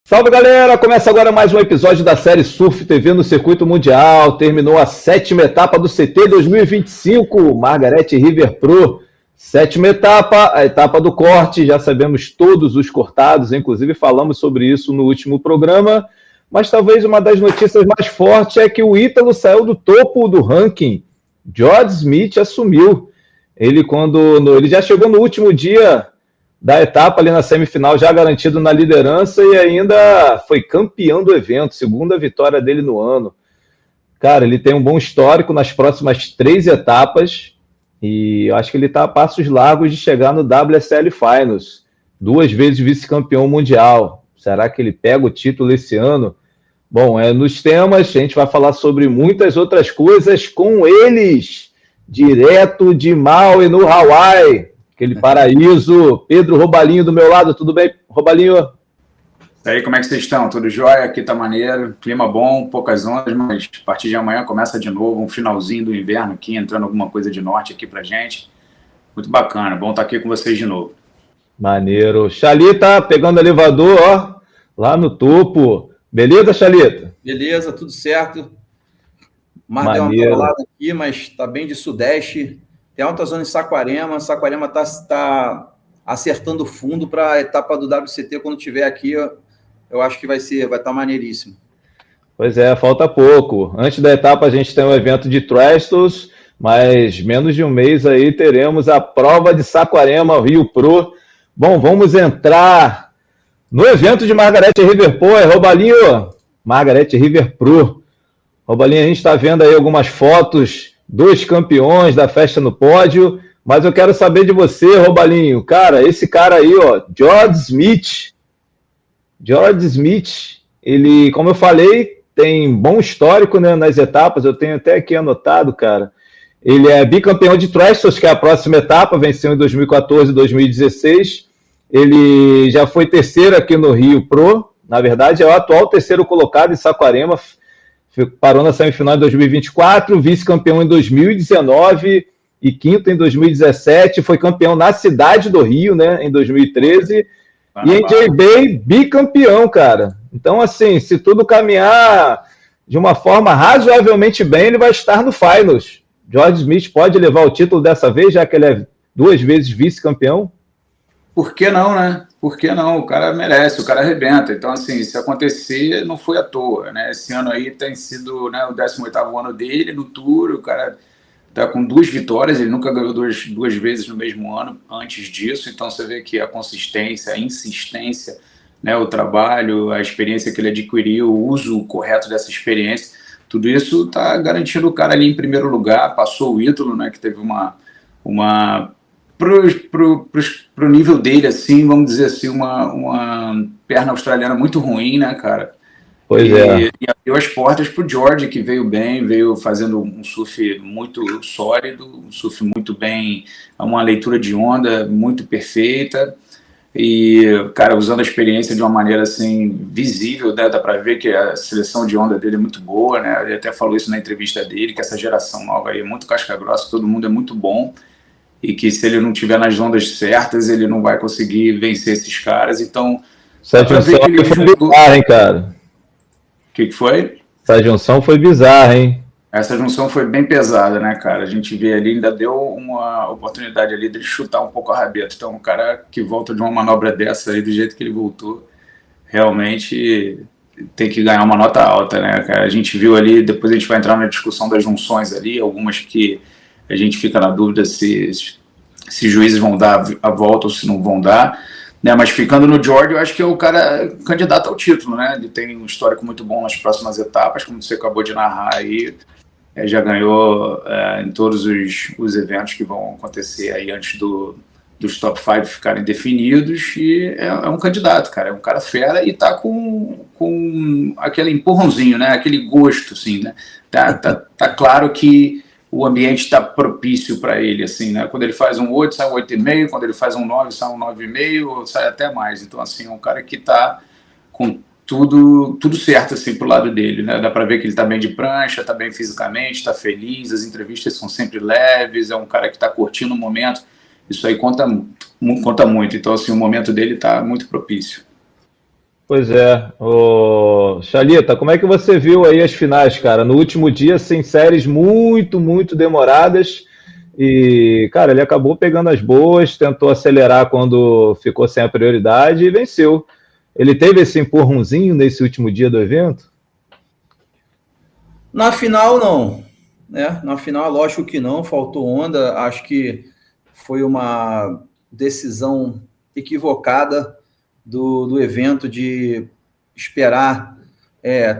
Salve galera, começa agora mais um episódio da série Surf TV no Circuito Mundial. Terminou a 7ª etapa do CT 2025, Margaret River Pro. 7ª etapa, a etapa do corte, já sabemos todos os cortados, inclusive falamos sobre isso no último programa, mas talvez uma das notícias mais fortes é que o Ítalo saiu do topo do ranking. George Smith assumiu. Ele já chegou no último dia da etapa ali na semifinal, já garantido na liderança e ainda foi campeão do evento, segunda vitória dele no ano. Cara, ele tem um bom histórico nas próximas 3 etapas e eu acho que ele está a passos largos de chegar no WSL Finals, 2 vezes vice-campeão mundial. Será que ele pega o título esse ano? Bom, nos temas, a gente vai falar sobre muitas outras coisas com eles, direto de Maui, no Hawaii. Aquele paraíso. Pedro Robalinho do meu lado, tudo bem, Robalinho? E aí, como é que vocês estão? Tudo jóia? Aqui tá maneiro, clima bom, poucas ondas, mas a partir de amanhã começa de novo, um finalzinho do inverno aqui, entrando alguma coisa de norte aqui pra gente. Muito bacana, bom estar aqui com vocês de novo. Maneiro. Xalita pegando elevador, ó, lá no topo. Beleza, Xalita? Beleza, tudo certo. Mar deu uma colada aqui, mas tá bem de sudeste. Tem alta zona em Saquarema. Saquarema está acertando o fundo para a etapa do WCT. Quando tiver aqui, eu acho que vai estar maneiríssimo. Pois é, falta pouco. Antes da etapa, a gente tem um evento de Trestles, mas menos de um mês aí teremos a prova de Saquarema, Rio Pro. Bom, vamos entrar no evento de Margaret River Pro. Robalinho, Margaret River Pro. Robalinho, a gente está vendo aí algumas fotos dos campeões da festa no pódio, mas eu quero saber de você, Robalinho. Cara, esse cara aí, ó, George Smith. George Smith, ele, como eu falei, tem bom histórico, né, nas etapas, eu tenho até aqui anotado, cara. Ele é bicampeão de Trestles, que é a próxima etapa, venceu em 2014 e 2016. Ele já foi terceiro aqui no Rio Pro, na verdade é o atual terceiro colocado em Saquarema, parou na semifinal em 2024, vice-campeão em 2019 e quinto em 2017, foi campeão na cidade do Rio, né, em 2013, e em J-Bay, bicampeão, cara. Então, assim, se tudo caminhar de uma forma razoavelmente bem, ele vai estar no Finals. George Smith pode levar o título dessa vez, já que ele é 2 vezes vice-campeão? Por que não, né? Por que não? O cara merece, o cara arrebenta. Então, assim, se acontecer, não foi à toa, né? Esse ano aí tem sido, né, o 18º ano dele no Tour, o cara tá com 2 vitórias, ele nunca ganhou duas vezes no mesmo ano antes disso, então você vê que a consistência, a insistência, né, o trabalho, a experiência que ele adquiriu, o uso correto dessa experiência, tudo isso tá garantindo o cara ali em primeiro lugar, passou o Ítalo, né, que teve uma pro nível dele, assim, vamos dizer assim, uma perna australiana muito ruim, né, cara? Pois é. E abriu as portas pro George, que veio bem, veio fazendo um surf muito sólido, um surf muito bem, uma leitura de onda muito perfeita, e, cara, usando a experiência de uma maneira, assim, visível, né? Dá pra ver que a seleção de onda dele é muito boa, né? Ele até falou isso na entrevista dele, que essa geração nova aí é muito casca-grossa, todo mundo é muito bom, e que se ele não tiver nas ondas certas, ele não vai conseguir vencer esses caras. Então, essa junção foi bizarra, hein, cara? O que foi? Essa junção foi bizarra, hein? Essa junção foi bem pesada, né, cara? A gente vê ali, ainda deu uma oportunidade ali dele chutar um pouco a rabeta. Então, um cara que volta de uma manobra dessa aí, do jeito que ele voltou, realmente tem que ganhar uma nota alta, né, cara? A gente viu ali, depois a gente vai entrar na discussão das junções ali, algumas que a gente fica na dúvida se juízes vão dar a volta ou se não vão dar, né? Mas ficando no George, eu acho que é o cara candidato ao título, né? Ele tem um histórico muito bom nas próximas etapas, como você acabou de narrar aí, já ganhou em todos os eventos que vão acontecer aí antes dos top 5 ficarem definidos, e é um candidato, cara, é um cara fera e tá com aquele empurrãozinho, né? Aquele gosto, assim, né? Tá claro que o ambiente está propício para ele, assim, né? Quando ele faz um 8, sai um 8,5, quando ele faz um 9, sai um 9,5, sai até mais. Então, assim, é um cara que está com tudo certo, assim, pro lado dele, né? Dá para ver que ele está bem de prancha, está bem fisicamente, está feliz, as entrevistas são sempre leves, é um cara que está curtindo o momento. Isso aí conta muito. Então, assim, o momento dele está muito propício. Pois é. Ô, Xalita, como é que você viu aí as finais, cara? No último dia, sem séries muito, muito demoradas. E, cara, ele acabou pegando as boas, tentou acelerar quando ficou sem a prioridade e venceu. Ele teve esse empurrãozinho nesse último dia do evento? Na final, não. Né? Na final, lógico que não, faltou onda. Acho que foi uma decisão equivocada do evento de esperar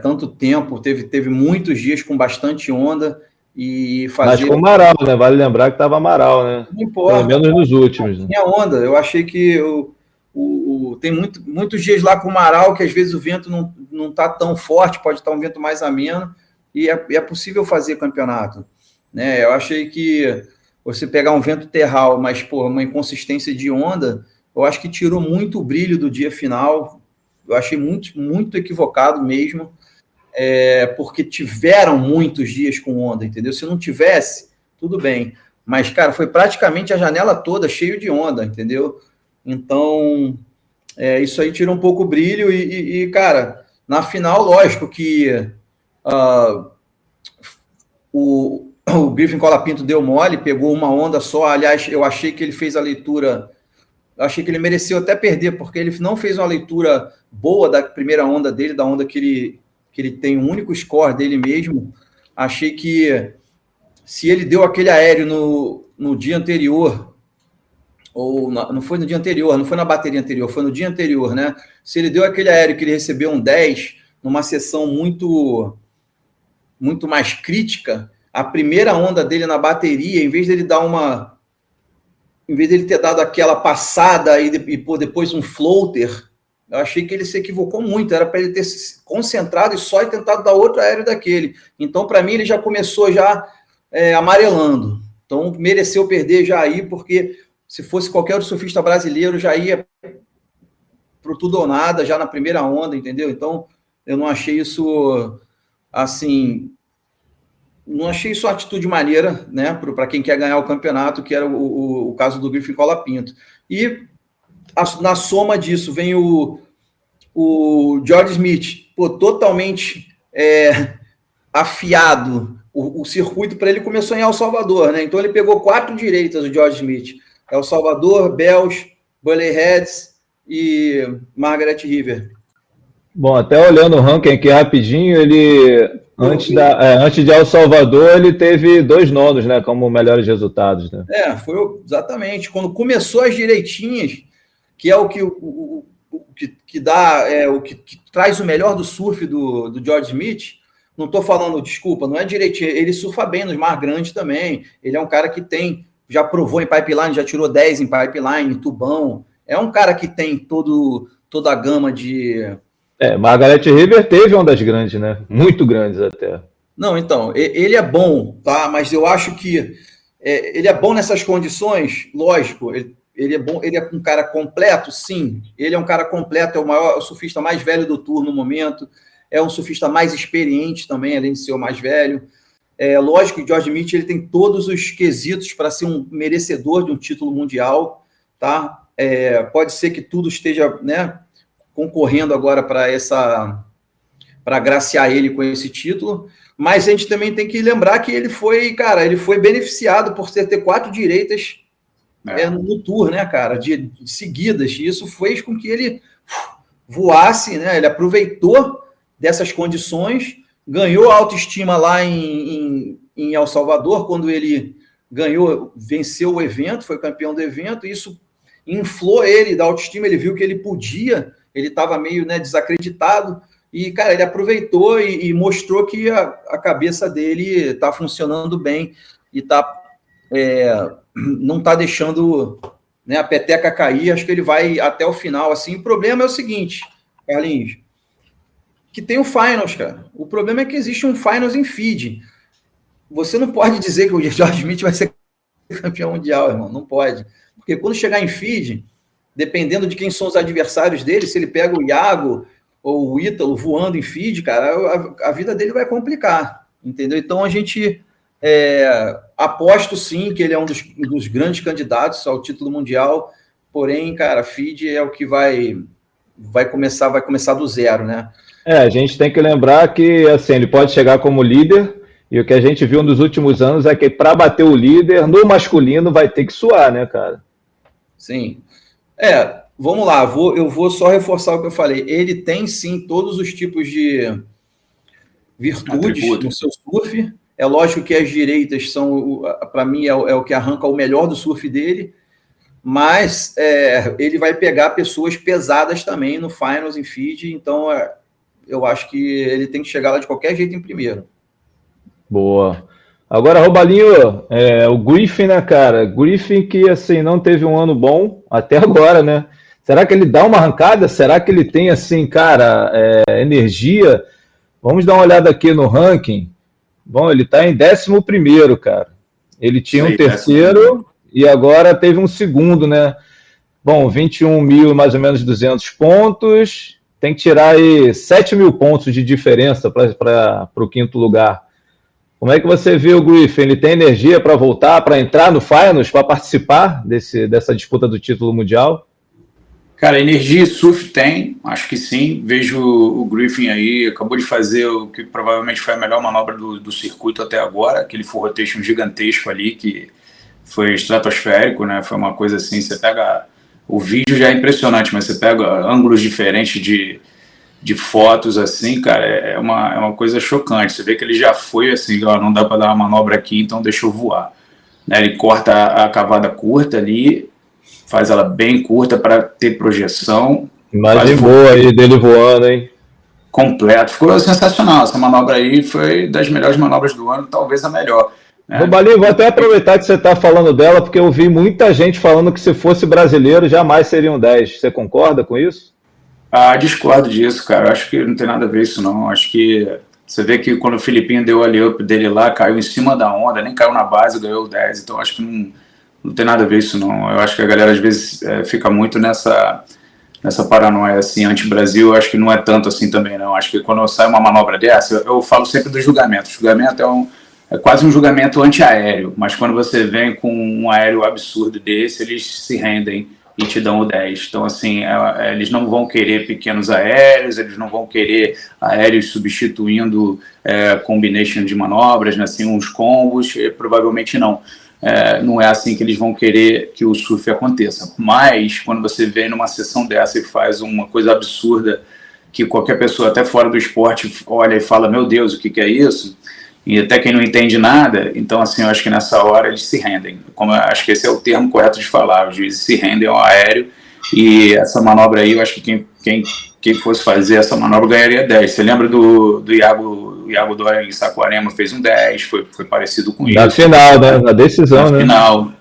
tanto tempo. Teve muitos dias com bastante onda e Mas fazer. com o Amaral, né? Vale lembrar que estava Amaral, né? Não Pelo importa, menos nos últimos. Né? tinha onda. Eu achei que tem muitos dias lá com o Amaral que às vezes o vento não está tão forte, pode estar um vento mais ameno, e é possível fazer campeonato. Né? Eu achei que você pegar um vento terral, mas pô, uma inconsistência de onda, eu acho que tirou muito o brilho do dia final. Eu achei muito, muito equivocado mesmo, porque tiveram muitos dias com onda, entendeu? Se não tivesse, tudo bem. Mas, cara, foi praticamente a janela toda cheio de onda, entendeu? Então, isso aí tira um pouco o brilho e, cara, na final, lógico que o Griffin Colapinto deu mole, pegou uma onda só. Aliás, eu achei que ele fez a leitura, eu achei que ele mereceu até perder, porque ele não fez uma leitura boa da primeira onda dele, da onda que ele tem um único score dele mesmo. Achei que se ele deu aquele aéreo no dia anterior, ou não foi no dia anterior, não foi na bateria anterior, foi no dia anterior, né? Se ele deu aquele aéreo que ele recebeu um 10, numa sessão muito, muito mais crítica, a primeira onda dele na bateria, em vez dele ter dado aquela passada e depois um floater, eu achei que ele se equivocou muito. Era para ele ter se concentrado e só tentado dar outro aéreo daquele. Então, para mim, ele já começou amarelando. Então, mereceu perder já aí, porque se fosse qualquer outro surfista brasileiro, já ia pro tudo ou nada, já na primeira onda, entendeu? Então, eu não achei isso, assim, não achei isso uma atitude maneira, né, para quem quer ganhar o campeonato, que era o caso do Griffin Colapinto. E na soma disso vem o George Smith, pô, totalmente afiado. O circuito para ele começou em El Salvador, né? Então ele pegou 4 direitas, o George Smith. El Salvador, Bells, Burley Heads e Margaret River. Bom, até olhando o ranking aqui rapidinho, ele antes de El Salvador, ele teve 2 nonos, né, como melhores resultados, né? Foi exatamente. Quando começou as direitinhas, que é o que dá, o que traz o melhor do surf do George Smith. Não estou falando, desculpa, não é direitinho. Ele surfa bem nos mar grandes também. Ele é um cara que já provou em pipeline, já tirou 10 em pipeline, tubão. É um cara que tem toda a gama de... Margaret River teve ondas grandes, né? Muito grandes até. Não, então, ele é bom, tá? Mas eu acho que ele é bom nessas condições, lógico. Ele é bom, ele é um cara completo, sim. Ele é um cara completo, é o surfista mais velho do tour no momento. É um surfista mais experiente também, além de ser o mais velho. Lógico que o George Smith ele tem todos os quesitos para ser um merecedor de um título mundial, tá? Pode ser que tudo esteja, né, concorrendo agora para agraciar ele com esse título, mas a gente também tem que lembrar que ele foi beneficiado por ter 4 direitas no tour, né, cara, de seguidas, e isso fez com que ele voasse, né? Ele aproveitou dessas condições, ganhou autoestima lá em El Salvador, quando ele venceu o evento, foi campeão do evento, e isso inflou ele da autoestima, ele viu que ele podia, ele estava meio, né, desacreditado, e, cara, ele aproveitou e mostrou que a cabeça dele está funcionando bem e não está deixando, né, a peteca cair. Acho que ele vai até o final, assim. O problema é o seguinte, Carlinhos, que tem o Finals, cara. O problema é que existe um Finals em feed. Você não pode dizer que o George Smith vai ser campeão mundial, irmão. Não pode. Porque quando chegar em feed, dependendo de quem são os adversários dele, se ele pega o Iago ou o Ítalo voando em feed, cara, a vida dele vai complicar, entendeu? Então a gente aposto sim que ele é um dos grandes candidatos ao título mundial, porém, cara, feed é o que vai vai começar do zero, né? A gente tem que lembrar que assim, ele pode chegar como líder, e o que a gente viu nos últimos anos é que para bater o líder, no masculino vai ter que suar, né, cara? Sim. Vamos lá, eu vou só reforçar o que eu falei. Ele tem, sim, todos os tipos de virtudes no seu surf. É lógico que as direitas são, para mim, é o que arranca o melhor do surf dele, mas ele vai pegar pessoas pesadas também no Finals, em feed, então eu acho que ele tem que chegar lá de qualquer jeito em primeiro. Boa. Agora, Robalinho, o Griffin, né, cara? Griffin que, assim, não teve um ano bom até agora, né? Será que ele dá uma arrancada? Será que ele tem, assim, cara, energia? Vamos dar uma olhada aqui no ranking. Bom, ele tá em 11º, cara. Ele tinha um terceiro e agora teve um segundo, né? Bom, 21 mil, mais ou menos 200 pontos. Tem que tirar aí 7 mil pontos de diferença para o quinto lugar. Como é que você vê o Griffin? Ele tem energia para voltar, para entrar no Finals, para participar dessa disputa do título mundial? Cara, energia e surf tem, acho que sim. Vejo o Griffin aí, acabou de fazer o que provavelmente foi a melhor manobra do circuito até agora, aquele full rotation gigantesco ali, que foi estratosférico, né? Foi uma coisa assim, você pega... O vídeo já é impressionante, mas você pega ângulos diferentes de fotos, assim, cara, é uma coisa chocante. Você vê que ele já foi assim, ó, não dá para dar uma manobra aqui, então deixa eu voar. Né? Ele corta a cavada curta ali, faz ela bem curta para ter projeção. Imagem boa aí dele voando, hein? Completo. Ficou sensacional. Essa manobra aí foi das melhores manobras do ano, talvez a melhor. Né? Robalinho, vou até aproveitar que você está falando dela, porque eu vi muita gente falando que se fosse brasileiro, jamais seria um 10. Você concorda com isso? Discordo disso, cara. Acho que não tem nada a ver isso, não. Acho que você vê que quando o Filipinho deu o alley-up dele lá, caiu em cima da onda, nem caiu na base, ganhou o 10. Então acho que não tem nada a ver isso, não. Eu acho que a galera às vezes fica muito nessa paranoia assim, anti-Brasil. Acho que não é tanto assim também, não. Acho que quando sai uma manobra dessa, eu falo sempre do julgamento. O julgamento é quase um julgamento anti-aéreo, mas quando você vem com um aéreo absurdo desse, eles se rendem e te dão o 10. Então, assim, eles não vão querer pequenos aéreos, eles não vão querer aéreos substituindo combination de manobras, né, assim, uns combos, provavelmente não. Não é assim que eles vão querer que o surf aconteça. Mas, quando você vem numa sessão dessa e faz uma coisa absurda, que qualquer pessoa, até fora do esporte, olha e fala, meu Deus, o que é isso? E até quem não entende nada, então assim, eu acho que nessa hora eles se rendem. Como eu acho que esse é o termo correto de falar, os juízes se rendem ao aéreo, e essa manobra aí, eu acho que quem fosse fazer essa manobra ganharia 10. Você lembra do Iago Dória em Saquarema, fez um 10, foi parecido com isso. Na final, né? Na decisão, né? Final,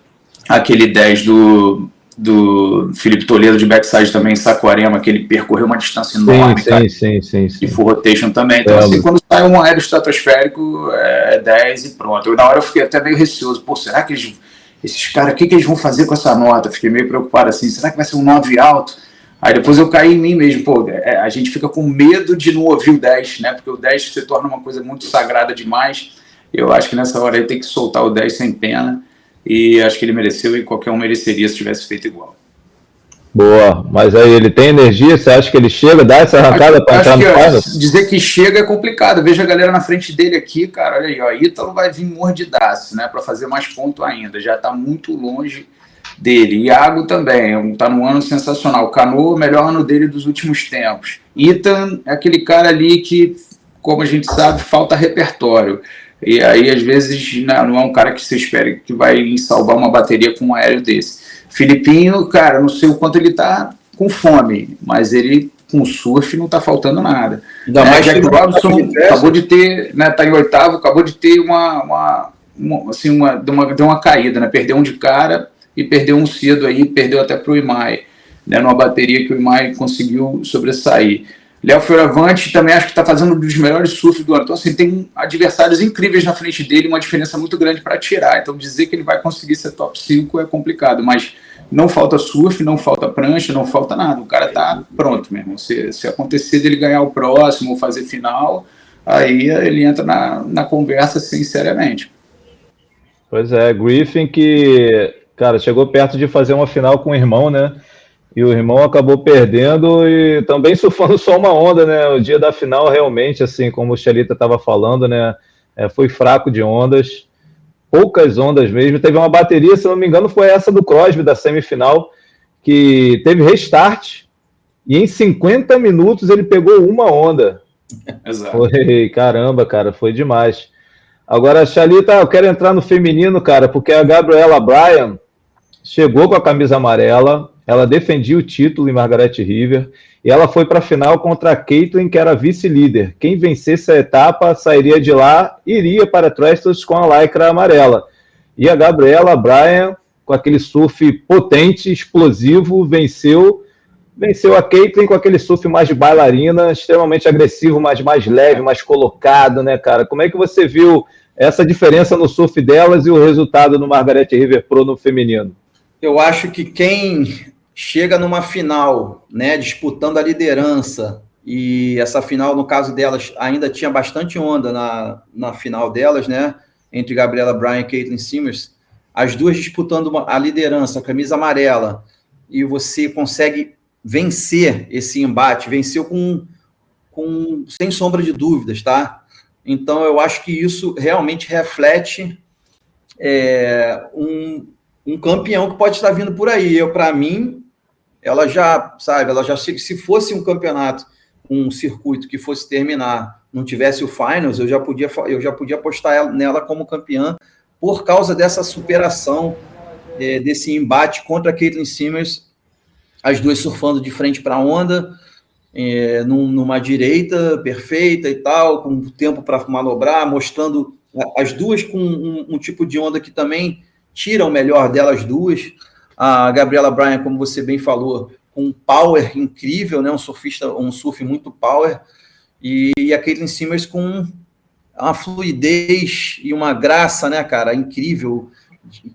aquele 10 do Felipe Toledo de backside também em Saquarema, que ele percorreu uma distância enorme, sim. E full rotation também. Então, assim, quando sai um aéreo estratosférico, é 10 e pronto. Na hora eu fiquei até meio receoso. Pô, será que esses caras, o que eles vão fazer com essa nota? Fiquei meio preocupado assim, será que vai ser um 9 alto? Aí depois eu caí em mim mesmo. Pô, a gente fica com medo de não ouvir o 10, né? Porque o 10 se torna uma coisa muito sagrada demais. Eu acho que nessa hora aí tem que soltar o 10 sem pena. E acho que ele mereceu e qualquer um mereceria se tivesse feito igual. Boa, mas aí ele tem energia? Você acha que ele chega, dá essa arrancada para entrar no Finals? Dizer que chega é complicado. Veja a galera na frente dele aqui, cara, olha aí, ó, Ítalo vai vir mordidaço, né, para fazer mais ponto ainda, já está muito longe dele. Iago também, está num ano sensacional. Cano, o melhor ano dele dos últimos tempos. Ethan é aquele cara ali que, como a gente sabe, falta repertório. E aí, às vezes, não é um cara que você espera que vai salvar uma bateria com um aéreo desse. Filipinho, cara, não sei o quanto ele tá com fome, mas ele, com surf, não tá faltando nada. Jack Robinson acabou de ter, né, tá em 8º, acabou de ter deu uma caída, né? Perdeu um de cara e perdeu um cedo aí, perdeu até pro Imai, né? Numa bateria que o Imai conseguiu sobressair. Léo Fioravante também acho que está fazendo um dos melhores surfs do ano. Então, assim, tem adversários incríveis na frente dele, uma diferença muito grande para tirar. Então, dizer que ele vai conseguir ser top 5 é complicado, mas não falta surf, não falta prancha, não falta nada. O cara tá pronto mesmo. Se acontecer dele ganhar o próximo ou fazer final, aí ele entra na conversa, assim, seriamente. Pois é, Griffin que, cara, chegou perto de fazer uma final com o irmão, né? E o irmão acabou perdendo e também surfando só uma onda, né? O dia da final, realmente, assim, como o Chalita estava falando, né? Foi fraco de ondas, poucas ondas mesmo. Teve uma bateria, se não me engano, foi essa do Crosby, da semifinal, que teve restart e em 50 minutos ele pegou uma onda. Exato. Foi, caramba, cara, foi demais. Agora, Chalita, eu quero entrar no feminino, cara, porque a Gabriela Bryan chegou com a camisa amarela, ela defendia o título em Margaret River, e ela foi para a final contra a Caitlin, que era vice-líder. Quem vencesse a etapa sairia de lá, iria para Trestles com a lycra amarela. E a Gabriela Bryan, com aquele surf potente, explosivo, venceu a Caitlin com aquele surf mais de bailarina, extremamente agressivo, mas mais leve, mais colocado, né, cara? Como é que você viu essa diferença no surf delas e o resultado no Margaret River Pro no feminino? Eu acho que quem chega numa final, né, disputando a liderança, e essa final, no caso delas, ainda tinha bastante onda na final delas, né, entre Gabriela Bryan e Caitlin Simmers, as duas disputando a liderança, a camisa amarela, e você consegue vencer esse embate, venceu sem sombra de dúvidas, tá? Então, eu acho que isso realmente reflete um campeão que pode estar vindo por aí. Para mim, ela já se fosse um campeonato, um circuito que fosse terminar, não tivesse o Finals, eu já podia apostar nela como campeã por causa dessa superação, desse embate contra a Caitlin Simmers, as duas surfando de frente para a onda, numa direita perfeita e tal, com tempo para manobrar, mostrando as duas com um tipo de onda que também tira o melhor delas duas. A Gabriela Bryan, como você bem falou, com um power incrível, né? Um surf muito power, e a Caitlin Simmers com uma fluidez e uma graça, né, cara, incrível,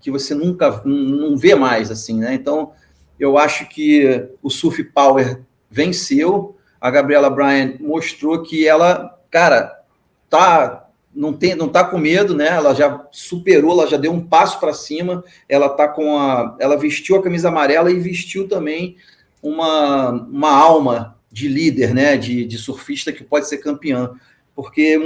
que você nunca não vê mais, assim, né? Então, eu acho que o surf power venceu, a Gabriela Bryan mostrou que ela, cara, não tá com medo, né? Ela já superou, ela já deu um passo para cima, ela vestiu a camisa amarela e vestiu também uma alma de líder, né? De surfista que pode ser campeã, porque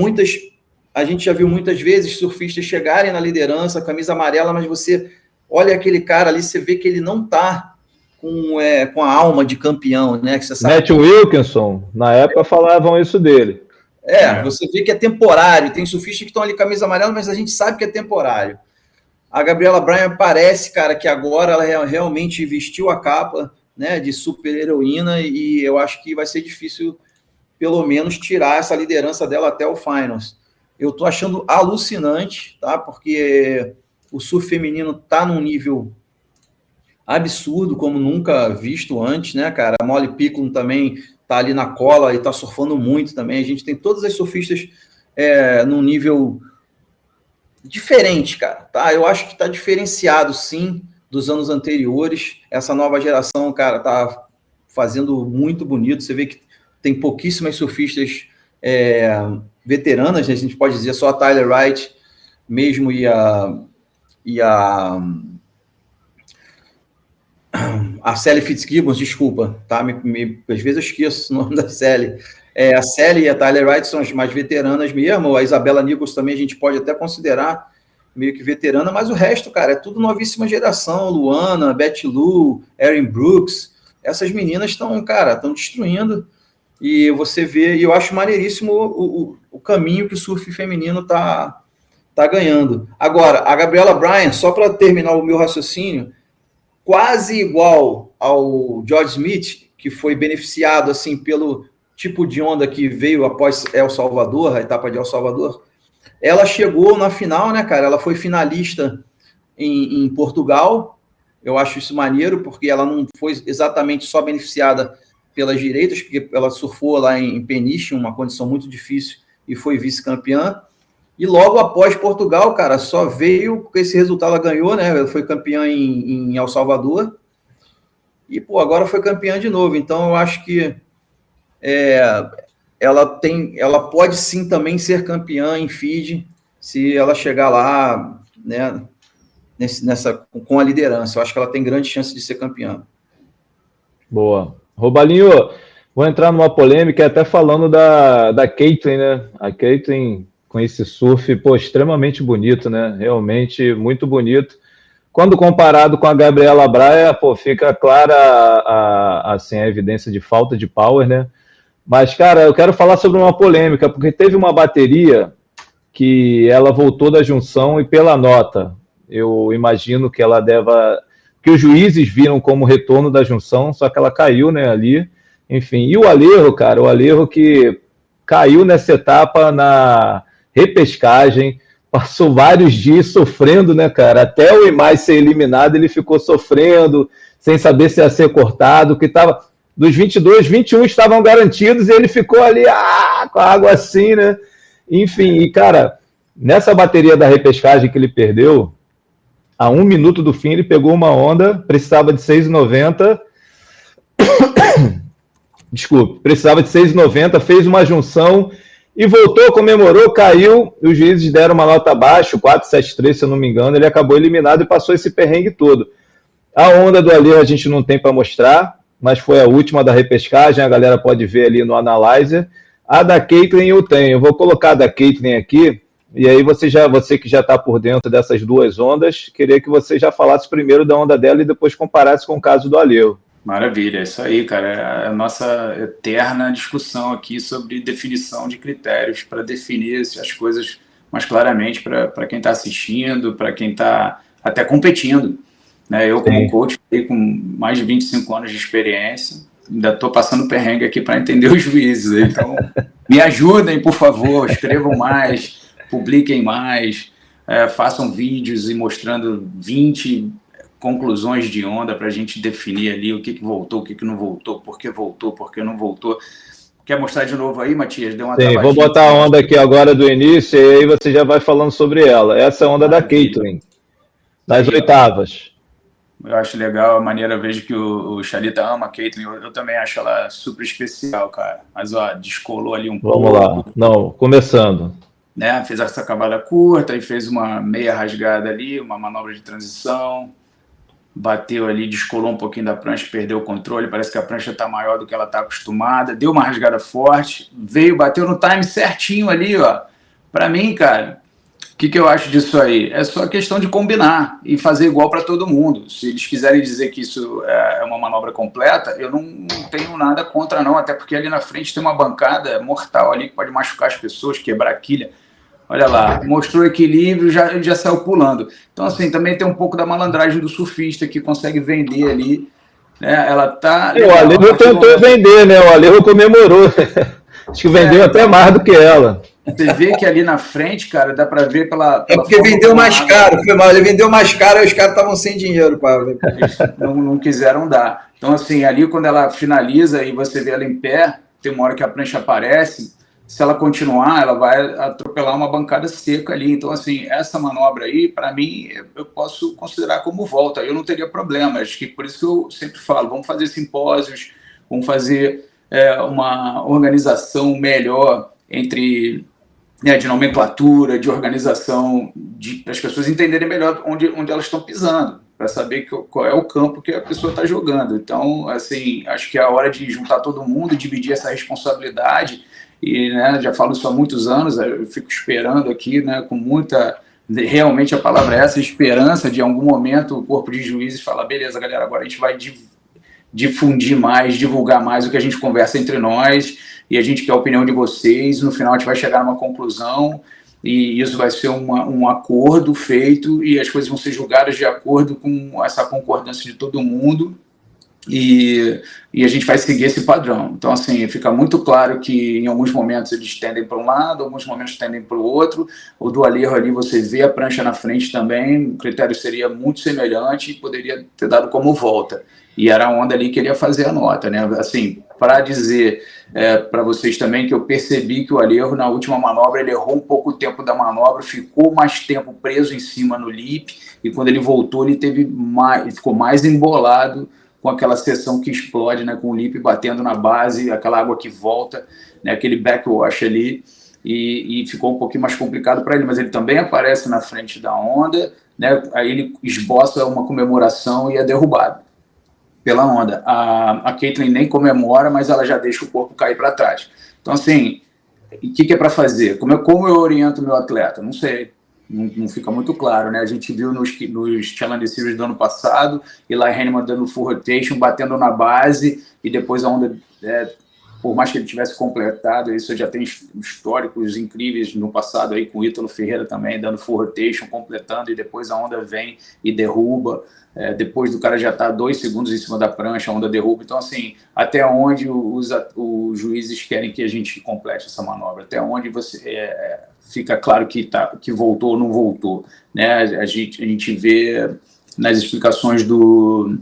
a gente já viu muitas vezes surfistas chegarem na liderança, camisa amarela, mas você olha aquele cara ali, você vê que ele não tá com a alma de campeão, né? Que você sabe. Matt Wilkinson, na época falavam isso dele. Você vê que é temporário, tem surfistas que estão ali com a camisa amarela, mas a gente sabe que é temporário. A Gabriela Bryan parece, cara, que agora ela realmente vestiu a capa, né, de super heroína, e eu acho que vai ser difícil, pelo menos, tirar essa liderança dela até o Finals. Eu tô achando alucinante, tá? Porque o surf feminino tá num nível absurdo, como nunca visto antes, né, cara? A Molly Picklum também tá ali na cola e tá surfando muito também. A gente tem todas as surfistas num nível diferente, cara, tá? Eu acho que tá diferenciado, sim, dos anos anteriores. Essa nova geração, cara, tá fazendo muito bonito. Você vê que tem pouquíssimas surfistas veteranas, né? A gente pode dizer só a Tyler Wright mesmo e a Sally Fitzgibbons, desculpa, tá? Às vezes eu esqueço o nome da Sally. A Sally e a Tyler Wright são as mais veteranas mesmo. A Isabella Nichols também a gente pode até considerar meio que veterana, mas o resto, cara, é tudo novíssima geração. Luana, Betty Lou, Erin Brooks. Essas meninas estão destruindo. E você vê, e eu acho maneiríssimo o caminho que o surf feminino tá ganhando. Agora, a Gabriela Bryan, só para terminar o meu raciocínio, quase igual ao George Smith, que foi beneficiado assim pelo tipo de onda que veio após El Salvador, a etapa de El Salvador. Ela chegou na final, né, cara? Ela foi finalista em Portugal. Eu acho isso maneiro, porque ela não foi exatamente só beneficiada pelas direitas, porque ela surfou lá em Peniche, uma condição muito difícil, e foi vice-campeã. E logo após Portugal, cara, só veio com esse resultado, ela ganhou, né? Ela foi campeã em El Salvador. E, agora foi campeã de novo. Então, eu acho que ela pode sim também ser campeã em Fiji, se ela chegar lá, né, com a liderança. Eu acho que ela tem grande chance de ser campeã. Boa. Robalinho, vou entrar numa polêmica até falando da Caitlyn, né? A Caitlyn com esse surf, pô, extremamente bonito, né? Realmente muito bonito. Quando comparado com a Gabriela Braia, pô, fica clara assim, a evidência de falta de power, né? Mas, cara, eu quero falar sobre uma polêmica, porque teve uma bateria que ela voltou da junção e pela nota, eu imagino que ela deva... que os juízes viram como retorno da junção, só que ela caiu, né, ali. Enfim, e o Alejo, cara, o Alejo que caiu nessa etapa na repescagem, passou vários dias sofrendo, né, cara? Até o Imai ser eliminado, ele ficou sofrendo, sem saber se ia ser cortado, que tava... dos 22, 21 estavam garantidos e ele ficou ali, com a água assim, né? Enfim, e cara, nessa bateria da repescagem que ele perdeu, a 1 minuto do fim ele pegou uma onda, precisava de 6,90, desculpe, precisava de 6,90, fez uma junção e voltou, comemorou, caiu, e os juízes deram uma nota abaixo, 4,73, se eu não me engano, ele acabou eliminado e passou esse perrengue todo. A onda do Alejo a gente não tem para mostrar, mas foi a última da repescagem, a galera pode ver ali no Analyzer. A da Caitlyn eu tenho, eu vou colocar a da Caitlyn aqui, e aí você que já está por dentro dessas duas ondas, queria que você já falasse primeiro da onda dela e depois comparasse com o caso do Alejo. Maravilha, é isso aí, cara. É a nossa eterna discussão aqui sobre definição de critérios para definir as coisas mais claramente para quem está assistindo, para quem está até competindo. Né? Eu, como coach, com mais de 25 anos de experiência, ainda estou passando perrengue aqui para entender os juízes. Então, me ajudem, por favor, escrevam mais, publiquem mais, façam vídeos e mostrando 20 conclusões de onda para a gente definir ali o que voltou, o que não voltou, por que não voltou. Quer mostrar de novo aí, Matias? Deu uma Sim, vou botar a onda aqui agora do início e aí você já vai falando sobre ela. Essa é a onda da Caitlyn, das oitavas. Eu acho legal a maneira, eu vejo que o Chalita ama a Caitlyn, eu também acho ela super especial, cara. Mas, ó, descolou ali um pouco. Vamos lá, não, começando. Né? Fez essa cavada curta e fez uma meia rasgada ali, uma manobra de transição. Bateu ali, descolou um pouquinho da prancha, perdeu o controle, parece que a prancha está maior do que ela está acostumada, deu uma rasgada forte, veio, bateu no time certinho ali, ó. Para mim, cara, o que eu acho disso aí? É só questão de combinar e fazer igual para todo mundo. Se eles quiserem dizer que isso é uma manobra completa, eu não tenho nada contra não, até porque ali na frente tem uma bancada mortal ali que pode machucar as pessoas, quebrar a quilha. Olha lá, mostrou equilíbrio, já saiu pulando. Então, assim, também tem um pouco da malandragem do surfista que consegue vender ali. Né? Ela tá. O Alejo tentou vender, né? O Alejo comemorou. Acho que vendeu até mais do que ela. Você vê que ali na frente, cara, dá para ver pela é porque vendeu mais caro, foi mal. Ele vendeu mais caro e os caras estavam sem dinheiro para ver. Eles não quiseram dar. Então, assim, ali quando ela finaliza e você vê ela em pé, tem uma hora que a prancha aparece. Se ela continuar, ela vai atropelar uma bancada seca ali. Então, assim, essa manobra aí, para mim, eu posso considerar como volta. Eu não teria problema. Acho que por isso que eu sempre falo, vamos fazer simpósios, vamos fazer uma organização melhor entre de nomenclatura, de organização, para as pessoas entenderem melhor onde elas estão pisando, para saber qual é o campo que a pessoa está jogando. Então, assim, acho que é a hora de juntar todo mundo, dividir essa responsabilidade. E, né, já falo isso há muitos anos, eu fico esperando aqui, né, com muita, realmente a palavra é essa, esperança de em algum momento o corpo de juízes falar, beleza, galera, agora a gente vai difundir mais, divulgar mais o que a gente conversa entre nós, e a gente quer a opinião de vocês, no final a gente vai chegar numa conclusão, e isso vai ser um acordo feito, e as coisas vão ser julgadas de acordo com essa concordância de todo mundo, e a gente vai seguir esse padrão. Então, assim, fica muito claro que em alguns momentos eles tendem para um lado, alguns momentos tendem para o outro. O do Alejo ali, você vê a prancha na frente também, o critério seria muito semelhante e poderia ter dado como volta. E era a onda ali que ele ia fazer a nota, né? Assim, para dizer para vocês também que eu percebi que o Alejo, na última manobra, ele errou um pouco o tempo da manobra, ficou mais tempo preso em cima no lip, e quando ele voltou, ele ficou mais embolado com aquela seção que explode, né, com o lip batendo na base, aquela água que volta, né, aquele backwash ali, e ficou um pouquinho mais complicado para ele, mas ele também aparece na frente da onda, né, aí ele esboça uma comemoração e é derrubado. pela onda. A Caitlyn nem comemora, mas ela já deixa o corpo cair para trás. Então, assim, o que é para fazer? Como eu oriento o meu atleta? Não sei. Não fica muito claro, né? A gente viu nos Challenger Series do ano passado, Eli Hanneman dando full rotation, batendo na base, e depois a onda, por mais que ele tivesse completado, isso já tem históricos incríveis no passado aí com o Ítalo Ferreira também, dando full rotation, completando, e depois a onda vem e derruba. Depois do cara já estar 2 segundos em cima da prancha, a onda derruba. Então, assim, até onde os juízes querem que a gente complete essa manobra? Até onde fica claro que voltou ou não voltou? Né? A gente vê nas explicações do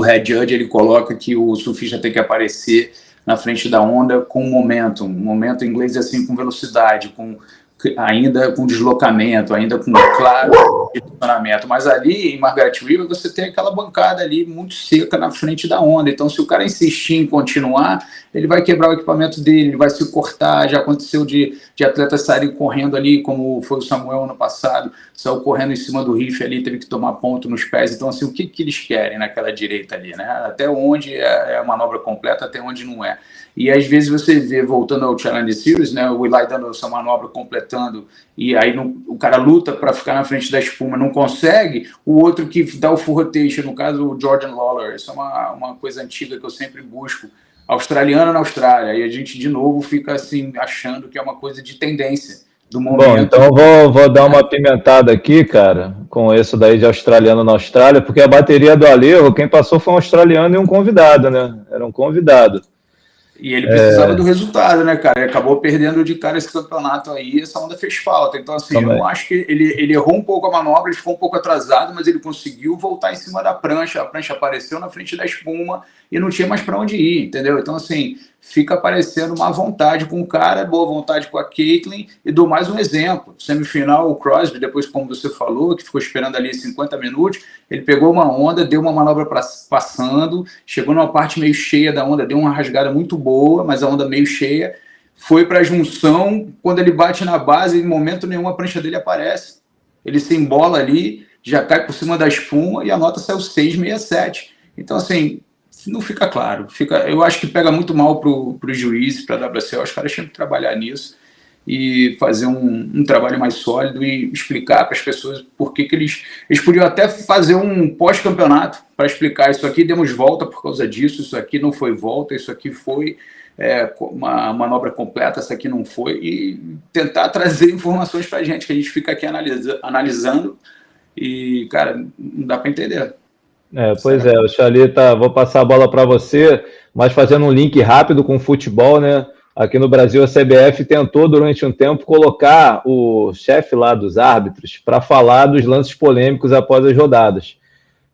Head Judge, ele coloca que o surfista tem que aparecer na frente da onda com momentum. Momento em inglês é assim, com velocidade, ainda com deslocamento, ainda com claro direcionamento. Mas ali em Margaret River você tem aquela bancada ali muito seca na frente da onda. Então, se o cara insistir em continuar, ele vai quebrar o equipamento dele, ele vai se cortar. Já aconteceu de atletas saírem correndo ali, como foi o Samuel ano passado, saiu correndo em cima do riff ali, teve que tomar ponto nos pés. Então, assim, o que eles querem naquela direita ali, né? Até onde é a manobra completa, até onde não é. E às vezes você vê, voltando ao Challenger Series, né, o Eli dando essa manobra, completando, e aí o cara luta para ficar na frente da espuma, não consegue, o outro que dá o full rotation, no caso o Jordan Lawler. Isso é uma coisa antiga que eu sempre busco, australiano na Austrália, e a gente de novo fica assim, achando que é uma coisa de tendência do momento. Bom, então vou dar uma pimentada aqui, cara, com isso daí de australiano na Austrália, porque a bateria do Alejo, quem passou foi um australiano e um convidado, né? Era um convidado. E ele precisava do resultado, né, cara? Ele acabou perdendo de cara esse campeonato aí, essa onda fez falta. Então, assim, eu acho que ele errou um pouco a manobra, ele ficou um pouco atrasado, mas ele conseguiu voltar em cima da prancha. A prancha apareceu na frente da espuma e não tinha mais para onde ir, entendeu? Então, assim, fica aparecendo má vontade com o cara, boa vontade com a Caitlyn. E dou mais um exemplo. Semifinal, o Crosby, depois, como você falou, que ficou esperando ali 50 minutos, ele pegou uma onda, deu uma manobra passando, chegou numa parte meio cheia da onda, deu uma rasgada muito boa, mas a onda meio cheia, foi para a junção. Quando ele bate na base, em momento nenhum a prancha dele aparece. Ele se embola ali, já cai por cima da espuma e a nota saiu 6,67. Então, assim, não fica claro. Eu acho que pega muito mal para o juiz, para a WSL. Os caras tinham que trabalhar nisso e fazer um trabalho mais sólido e explicar para as pessoas por que eles podiam até fazer um pós-campeonato para explicar: isso aqui demos volta por causa disso, isso aqui não foi volta, isso aqui foi uma manobra completa, essa aqui não foi, e tentar trazer informações para a gente, que a gente fica aqui analisando e, cara, não dá para entender. Pois é, o Chalita, vou passar a bola para você, mas fazendo um link rápido com o futebol, né? Aqui no Brasil, a CBF tentou, durante um tempo, colocar o chefe lá dos árbitros para falar dos lances polêmicos após as rodadas.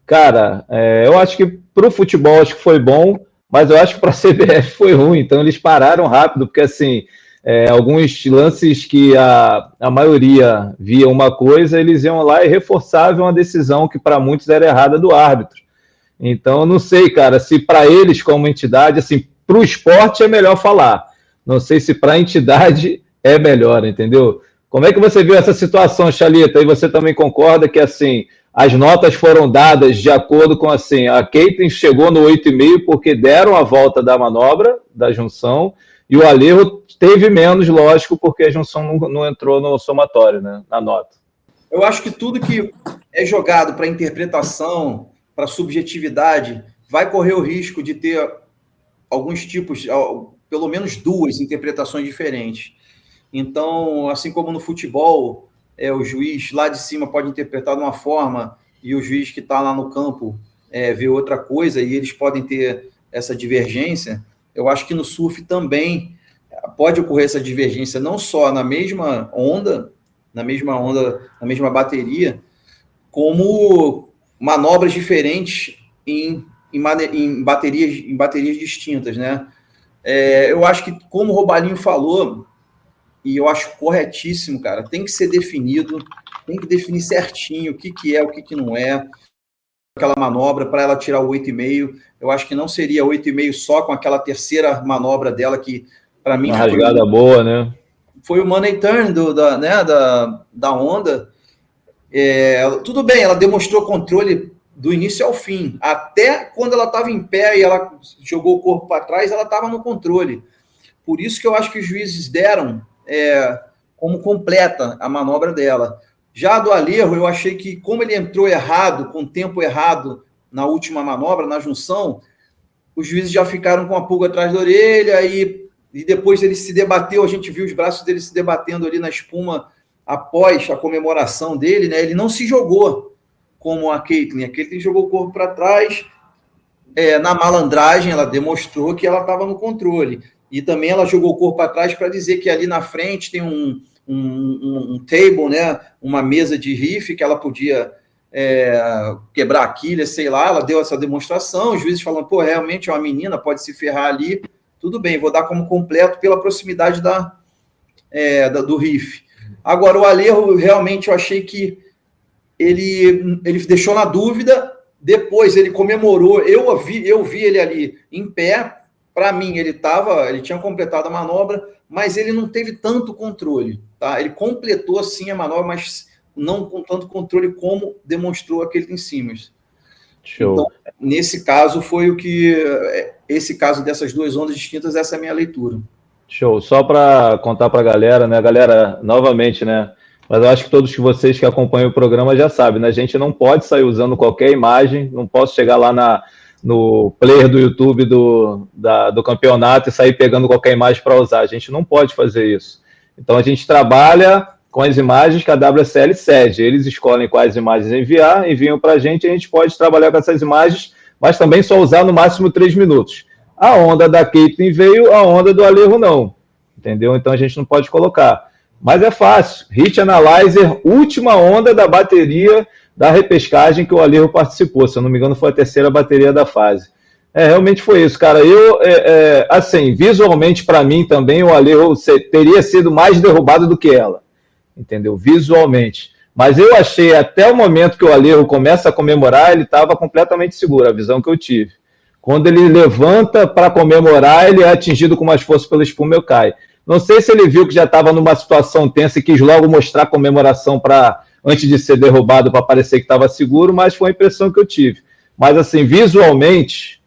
Cara, eu acho que para o futebol acho que foi bom, mas eu acho que para a CBF foi ruim. Então, eles pararam rápido, porque, assim, alguns lances que a maioria via uma coisa, eles iam lá e reforçavam a decisão que para muitos era errada do árbitro. Então, eu não sei, cara, se para eles, como entidade, assim, para o esporte é melhor falar. Não sei se para a entidade é melhor, entendeu? Como é que você viu essa situação, Chalita? E você também concorda que, assim, as notas foram dadas de acordo com, assim, a Caitlyn chegou no 8,5 porque deram a volta da manobra, da junção, e o Alejo teve menos, lógico, porque a junção não entrou no somatório, né, na nota. Eu acho que tudo que é jogado para interpretação, para subjetividade, vai correr o risco de ter alguns tipos, pelo menos 2 interpretações diferentes. Então, assim como no futebol, o juiz lá de cima pode interpretar de uma forma e o juiz que está lá no campo vê outra coisa, e eles podem ter essa divergência. Eu acho que no surf também pode ocorrer essa divergência, não só na mesma onda, na mesma bateria, como manobras diferentes em baterias distintas, né? Eu acho que, como o Robalinho falou, e eu acho corretíssimo, cara, tem que ser definido, tem que definir certinho o que é, o que não é aquela manobra para ela tirar o 8,5. Eu acho que não seria 8,5 só com aquela terceira manobra dela, que para mim uma rasgada boa, né? Foi o money turn da onda. Tudo bem, ela demonstrou controle do início ao fim. Até quando ela estava em pé e ela jogou o corpo para trás, ela estava no controle. Por isso que eu acho que os juízes deram como completa a manobra dela. Já a do Alejo, eu achei que, como ele entrou errado, com o tempo errado na última manobra, na junção, os juízes já ficaram com a pulga atrás da orelha e depois ele se debateu, a gente viu os braços dele se debatendo ali na espuma após a comemoração dele, né? Ele não se jogou como a Caitlyn jogou o corpo para trás, na malandragem ela demonstrou que ela estava no controle, e também ela jogou o corpo para trás para dizer que ali na frente tem um table, né? Uma mesa de riff que ela podia quebrar a quilha, sei lá, ela deu essa demonstração, os juízes falando, pô, realmente é uma menina, pode se ferrar ali, tudo bem, vou dar como completo pela proximidade do riff. Agora, o Alejo, realmente, eu achei que ele deixou na dúvida, depois ele comemorou, eu vi ele ali em pé, para mim, ele tinha completado a manobra, mas ele não teve tanto controle, tá? Ele completou, sim, a manobra, mas não com tanto controle como demonstrou aquele em cima. Show. Então, nesse caso, foi o que... Esse caso dessas duas ondas distintas, essa é a minha leitura. Show. Só para contar para a galera, né? Galera, novamente, né? Mas eu acho que todos vocês que acompanham o programa já sabem, né? A gente não pode sair usando qualquer imagem, não posso chegar lá no player do YouTube do campeonato e sair pegando qualquer imagem para usar. A gente não pode fazer isso. Então, a gente trabalha com as imagens que a WSL cede. Eles escolhem quais imagens enviam para a gente pode trabalhar com essas imagens, mas também só usar no máximo 3 minutos. A onda da Caitlyn veio, a onda do Alejo não. Entendeu? Então a gente não pode colocar. Mas é fácil. Hit Analyzer, última onda da bateria da repescagem que o Alejo participou. Se eu não me engano, foi a terceira bateria da fase. Realmente foi isso, cara. Assim, visualmente, para mim também, o Alejo teria sido mais derrubado do que ela. Entendeu? Visualmente. Mas eu achei, até o momento que o Alejo começa a comemorar, ele estava completamente seguro, a visão que eu tive. Quando ele levanta para comemorar, ele é atingido com mais força pela espuma e cai. Não sei se ele viu que já estava numa situação tensa e quis logo mostrar a comemoração antes de ser derrubado para parecer que estava seguro, mas foi a impressão que eu tive. Mas, assim, visualmente,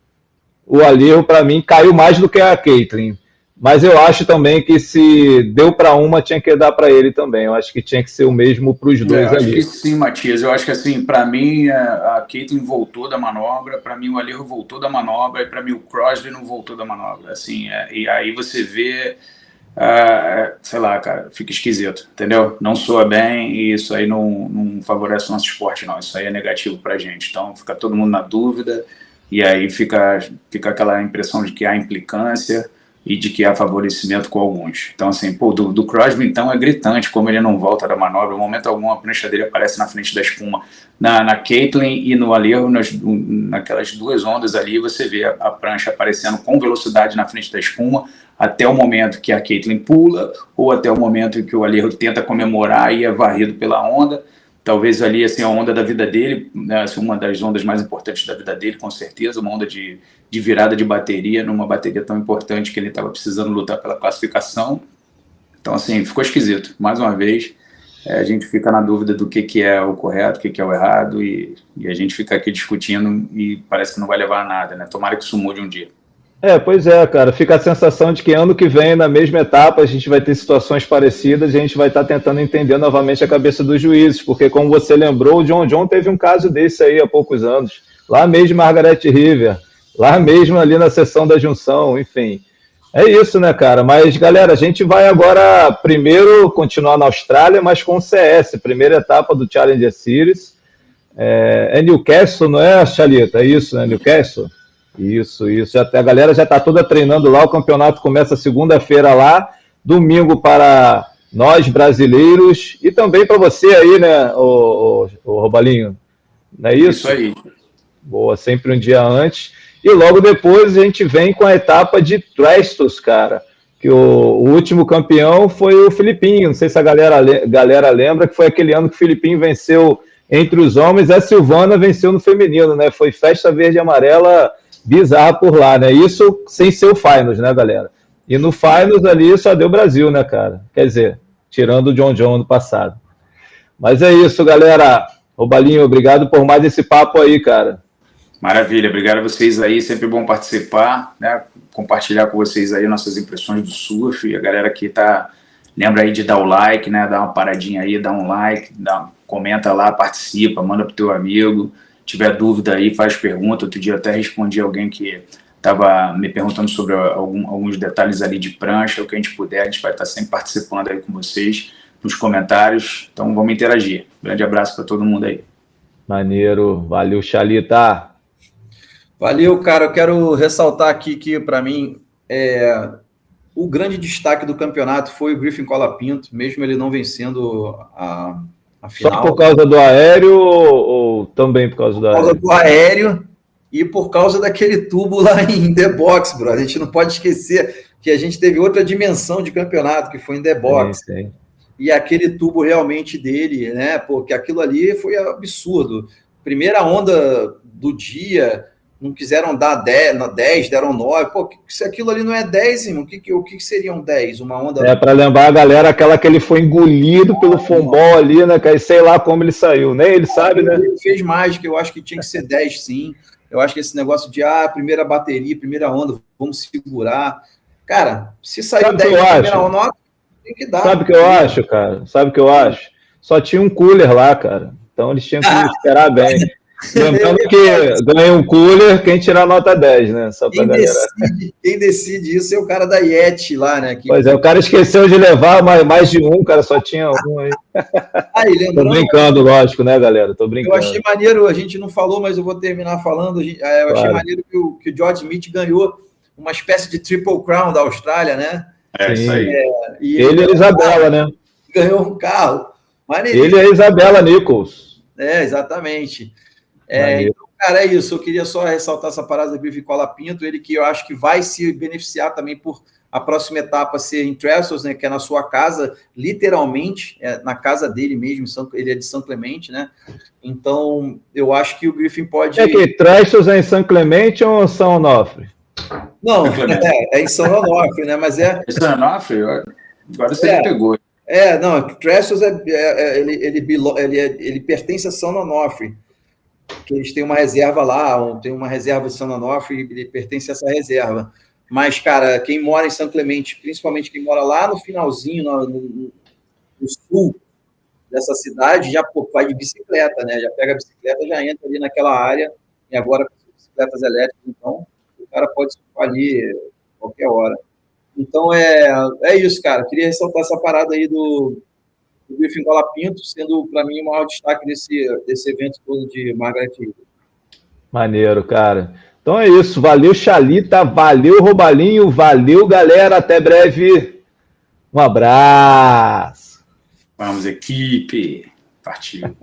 o Alejo, para mim, caiu mais do que a Caitlyn. Mas eu acho também que se deu para uma, tinha que dar para ele também. Eu acho que tinha que ser o mesmo para os dois ali. Eu acho que sim, Matias. Eu acho que, assim, para mim, a Caitlyn voltou da manobra, para mim o Alejo voltou da manobra, e para mim o Crosby não voltou da manobra. Assim, e aí você vê, sei lá, cara, fica esquisito, entendeu? Não soa bem e isso aí não favorece o nosso esporte, não. Isso aí é negativo para a gente. Então fica todo mundo na dúvida e aí fica aquela impressão de que há implicância e de que há favorecimento com alguns. Então, assim, do Crosby, então, é gritante como ele não volta da manobra. No momento algum, a prancha dele aparece na frente da espuma. Na Caitlyn e no Alejo, naquelas duas ondas ali, você vê a prancha aparecendo com velocidade na frente da espuma, até o momento que a Caitlyn pula, ou até o momento que o Alejo tenta comemorar e é varrido pela onda. Talvez ali, assim, a onda da vida dele, né, assim, uma das ondas mais importantes da vida dele, com certeza, uma onda de virada de bateria, numa bateria tão importante que ele estava precisando lutar pela classificação. Então, assim, ficou esquisito. Mais uma vez, a gente fica na dúvida do que é o correto, o que é o errado, e a gente fica aqui discutindo e parece que não vai levar a nada, né? Tomara que isso mude um dia. Pois é, cara, fica a sensação de que ano que vem, na mesma etapa, a gente vai ter situações parecidas e a gente vai estar tentando entender novamente a cabeça dos juízes, porque, como você lembrou, o John teve um caso desse aí há poucos anos, lá mesmo em Margaret River, lá mesmo ali na sessão da junção, enfim. É isso, né, cara? Mas, galera, a gente vai agora primeiro continuar na Austrália, mas com o CS, primeira etapa do Challenger Series. É Newcastle, não é, Chalita? É isso, né, Newcastle? Isso. A galera já está toda treinando lá, o campeonato começa segunda-feira lá, domingo para nós brasileiros e também para você aí, né, o Robalinho? Não é isso? Isso aí. Boa, sempre um dia antes. E logo depois a gente vem com a etapa de Trastos, cara, que o último campeão foi o Filipinho. Não sei se a galera lembra que foi aquele ano que o Filipinho venceu entre os homens, a Silvana venceu no feminino, né? Foi festa verde e amarela bizarra por lá, né? Isso sem ser o Finals, né, galera? E no Finals ali só deu Brasil, né, cara? Quer dizer, tirando o John no passado. Mas é isso, galera. Robalinho, obrigado por mais esse papo aí, cara. Maravilha, obrigado a vocês aí, sempre bom participar, né? Compartilhar com vocês aí nossas impressões do surf, a galera que lembra aí de dar o like, né? Dar uma paradinha aí, dá um like, comenta lá, participa, manda pro teu amigo, tiver dúvida aí, faz pergunta. Outro dia eu até respondi alguém que estava me perguntando sobre alguns detalhes ali de prancha, o que a gente puder, a gente vai estar sempre participando aí com vocês nos comentários, então vamos interagir. Grande abraço para todo mundo aí. Maneiro, valeu, Chalita. Valeu, cara. Eu quero ressaltar aqui que, para mim, o grande destaque do campeonato foi o Griffin Colapinto, mesmo ele não vencendo a final. Só por causa do aéreo ou também por causa do aéreo? Por causa do aéreo e por causa daquele tubo lá em The Box, bro. A gente não pode esquecer que a gente teve outra dimensão de campeonato, que foi em The Box. Sim. E aquele tubo realmente dele, né? Porque aquilo ali foi absurdo. Primeira onda do dia, não quiseram dar 10, deram 9. Pô, se aquilo ali não é 10, irmão, o que seria um 10? Uma onda... para lembrar a galera, aquela que ele foi engolido pelo fumbol ali, né? Que sei lá como ele saiu, nem ele sabe, né? Ele fez mágica, eu acho que tinha que ser 10, sim. Eu acho que esse negócio de, primeira bateria, primeira onda, vamos segurar. Cara, se saiu 10 na primeira onda, tem que dar. Sabe o que eu acho, cara? Sabe o que eu acho? Só tinha um cooler lá, cara. Então eles tinham que esperar bem. Lembrando que ganha um cooler quem tirar nota 10, né? Só pra quem decide isso é o cara da Yeti lá, né? Pois é, o cara esqueceu de levar mais de um, cara, só tinha um aí. Tô brincando, lógico, né, galera? Tô brincando. Eu achei maneiro, a gente não falou, mas eu vou terminar falando. Eu achei maneiro que o George Smith ganhou uma espécie de Triple Crown da Austrália, né? Isso aí. E ele e a Isabela, né? Ganhou um carro. Ele e a Isabela Nichols. Exatamente. Então, cara, é isso. Eu queria só ressaltar essa parada do Griffin Colapinto, ele que eu acho que vai se beneficiar também por a próxima etapa ser em Trestles, né, que é na sua casa, literalmente, na casa dele mesmo, ele é de São Clemente, né? Então, eu acho que o Griffin pode... Trestles é em São Clemente ou São Onofre? Não, é em São Onofre, né? Mas é... São Onofre? Agora você me pegou. Não, Trestles ele pertence a São Onofre, que eles têm uma reserva lá, tem uma reserva de São Onofre, ele pertence a essa reserva. Mas, cara, quem mora em São Clemente, principalmente quem mora lá no finalzinho, no sul dessa cidade, já vai de bicicleta, né? Já pega a bicicleta, já entra ali naquela área, e agora com bicicletas elétricas, então, o cara pode surfar ali qualquer hora. Então, é isso, cara. Queria ressaltar essa parada aí do Griffin Colapinto, sendo, para mim, o maior destaque desse evento todo de Margaret River. Maneiro, cara. Então é isso. Valeu, Chalita. Valeu, Robalinho. Valeu, galera. Até breve. Um abraço. Vamos, equipe. Partiu.